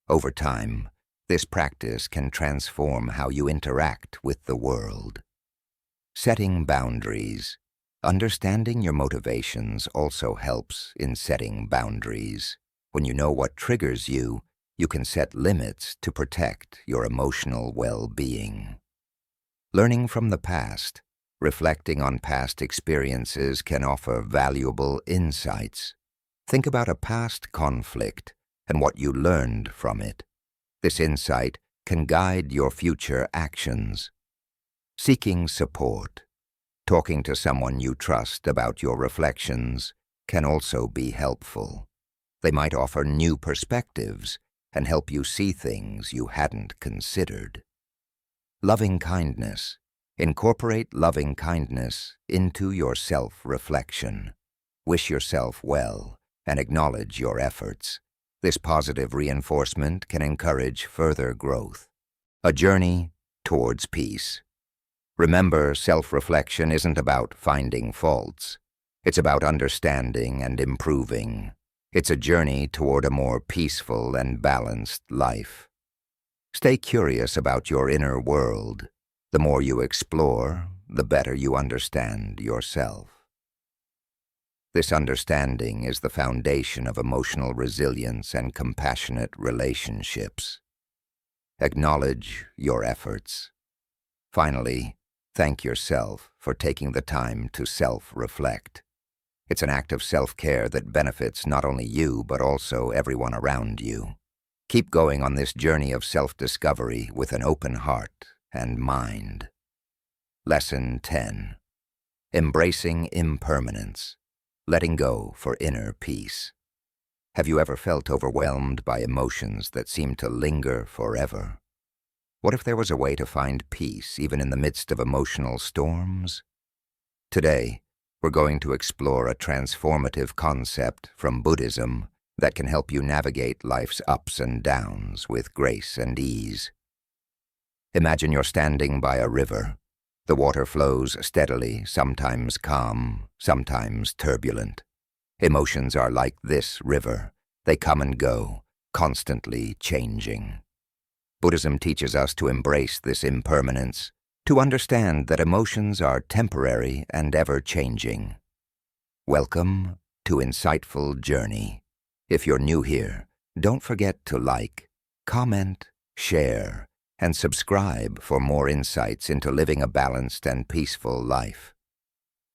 Over time, this practice can transform how you interact with the world. Setting boundaries. Understanding your motivations also helps in setting boundaries. When you know what triggers you, you can set limits to protect your emotional well-being. Learning from the past. Reflecting on past experiences can offer valuable insights. Think about a past conflict and what you learned from it. This insight can guide your future actions. Seeking support. Talking to someone you trust about your reflections can also be helpful. They might offer new perspectives and help you see things you hadn't considered. Loving kindness. Incorporate loving kindness into your self-reflection. Wish yourself well and acknowledge your efforts. This positive reinforcement can encourage further growth. A journey towards peace. Remember, self-reflection isn't about finding faults. It's about understanding and improving. It's a journey toward a more peaceful and balanced life. Stay curious about your inner world. The more you explore, the better you understand yourself. This understanding is the foundation of emotional resilience and compassionate relationships. Acknowledge your efforts. Finally, thank yourself for taking the time to self-reflect. It's an act of self-care that benefits not only you, but also everyone around you. Keep going on this journey of self-discovery with an open heart and mind. Lesson 10. Embracing impermanence. Letting go for inner peace. Have you ever felt overwhelmed by emotions that seem to linger forever? What if there was a way to find peace even in the midst of emotional storms? Today, we're going to explore a transformative concept from Buddhism that can help you navigate life's ups and downs with grace and ease. Imagine you're standing by a river. The water flows steadily, sometimes calm, sometimes turbulent. Emotions are like this river. They come and go, constantly changing. Buddhism teaches us to embrace this impermanence, to understand that emotions are temporary and ever-changing. Welcome to Insightful Journey. If you're new here, don't forget to like, comment, share, and subscribe for more insights into living a balanced and peaceful life.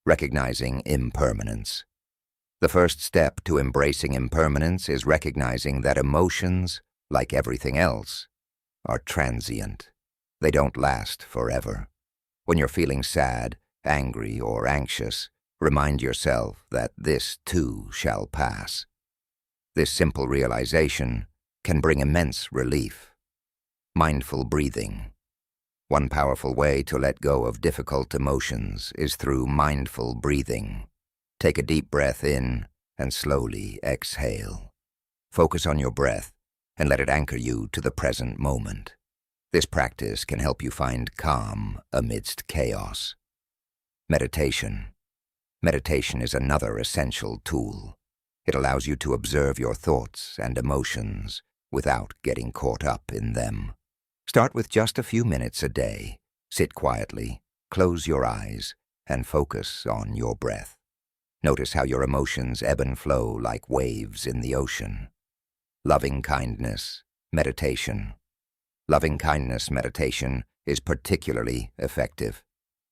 Recognizing impermanence. The first step to embracing impermanence is recognizing that emotions, like everything else, are transient. They don't last forever. When you're feeling sad, angry, or anxious, remind yourself that this too shall pass. This simple realization can bring immense relief. Mindful breathing. One powerful way to let go of difficult emotions is through mindful breathing. Take a deep breath in and slowly exhale. Focus on your breath and let it anchor you to the present moment. This practice can help you find calm amidst chaos. Meditation. Meditation is another essential tool. It allows you to observe your thoughts and emotions without getting caught up in them. Start with just a few minutes a day. Sit quietly, close your eyes, and focus on your breath. Notice how your emotions ebb and flow like waves in the ocean. Loving kindness meditation. Loving kindness meditation is particularly effective.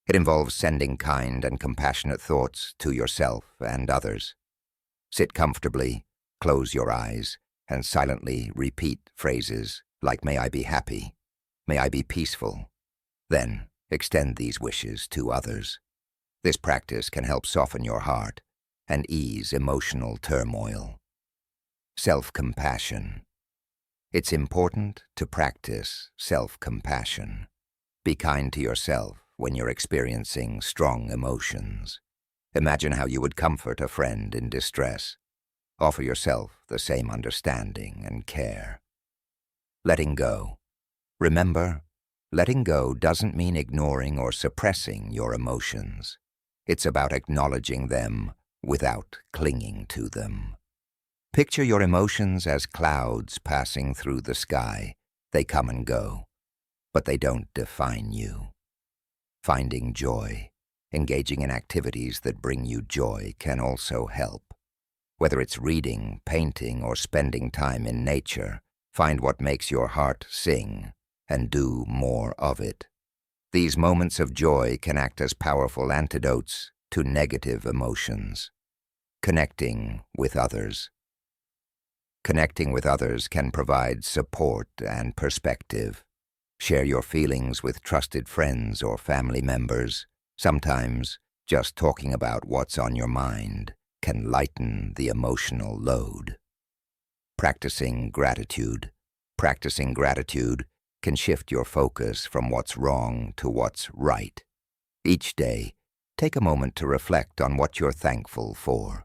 It involves sending kind and compassionate thoughts to yourself and others. Sit comfortably, close your eyes, and silently repeat phrases like, "May I be happy," "May I be peaceful." Then extend these wishes to others. This practice can help soften your heart and ease emotional turmoil. Self-compassion. It's important to practice self-compassion. Be kind to yourself when you're experiencing strong emotions. Imagine how you would comfort a friend in distress. Offer yourself the same understanding and care. Letting go. Remember, letting go doesn't mean ignoring or suppressing your emotions. It's about acknowledging them without clinging to them. Picture your emotions as clouds passing through the sky. They come and go, but they don't define you. Finding joy, engaging in activities that bring you joy can also help. Whether it's reading, painting, or spending time in nature, find what makes your heart sing and do more of it. These moments of joy can act as powerful antidotes to negative emotions. Connecting with others. Connecting with others can provide support and perspective. Share your feelings with trusted friends or family members. Sometimes, just talking about what's on your mind can lighten the emotional load. Practicing gratitude. Practicing gratitude can shift your focus from what's wrong to what's right. Each day, take a moment to reflect on what you're thankful for.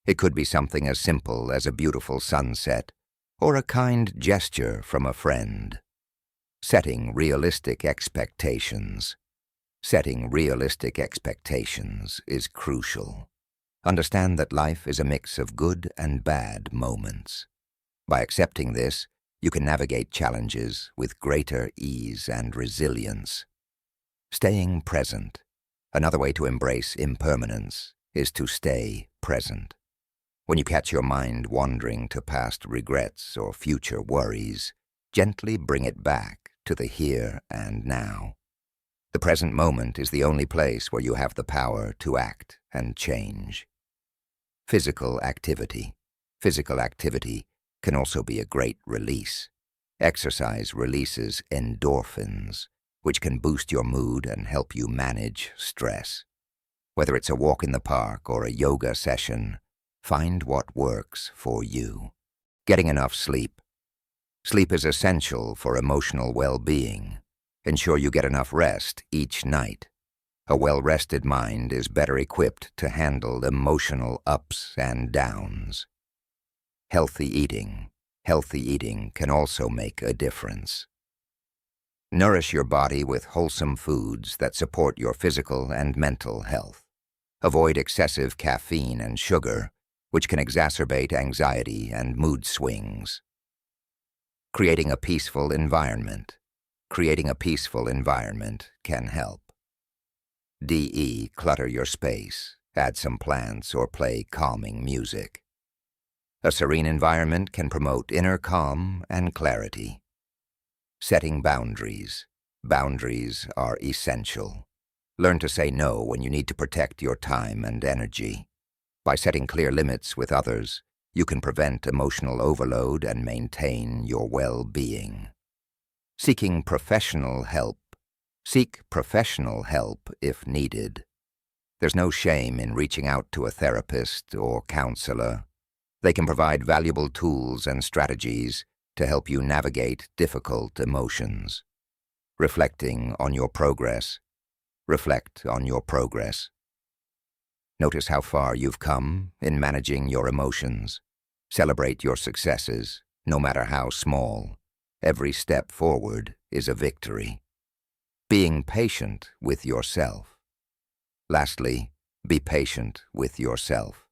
It could be something as simple as a beautiful sunset or a kind gesture from a friend. Setting realistic expectations. Setting realistic expectations is crucial. Understand that life is a mix of good and bad moments. By accepting this, you can navigate challenges with greater ease and resilience. Staying present. Another way to embrace impermanence is to stay present. When you catch your mind wandering to past regrets or future worries, gently bring it back to the here and now. The present moment is the only place where you have the power to act and change. Physical activity. Physical activity can also be a great release. Exercise releases endorphins, which can boost your mood and help you manage stress. Whether it's a walk in the park or a yoga session, find what works for you. Getting enough sleep. Sleep is essential for emotional well-being. Ensure you get enough rest each night. A well-rested mind is better equipped to handle emotional ups and downs. Healthy eating. Healthy eating can also make a difference. Nourish your body with wholesome foods that support your physical and mental health. Avoid excessive caffeine and sugar, which can exacerbate anxiety and mood swings. Creating a peaceful environment. Creating a peaceful environment can help. Clutter your space, add some plants, or play calming music. A serene environment can promote inner calm and clarity. Setting boundaries. Boundaries are essential. Learn to say no when you need to protect your time and energy. By setting clear limits with others, you can prevent emotional overload and maintain your well-being. Seeking professional help. Seek professional help if needed. There's no shame in reaching out to a therapist or counselor. They can provide valuable tools and strategies to help you navigate difficult emotions. Reflecting on your progress. Reflect on your progress. Notice how far you've come in managing your emotions. Celebrate your successes, no matter how small. Every step forward is a victory. Being patient with yourself. Lastly, be patient with yourself.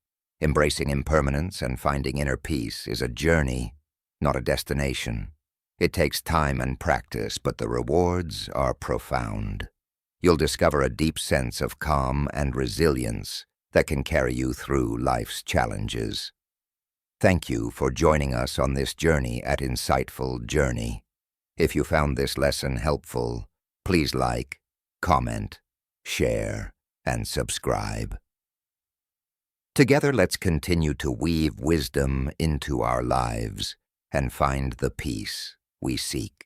Embracing impermanence and finding inner peace is a journey, not a destination. It takes time and practice, but the rewards are profound. You'll discover a deep sense of calm and resilience that can carry you through life's challenges. Thank you for joining us on this journey at Insightful Journey. If you found this lesson helpful, please like, comment, share, and subscribe. Together, let's continue to weave wisdom into our lives and find the peace we seek.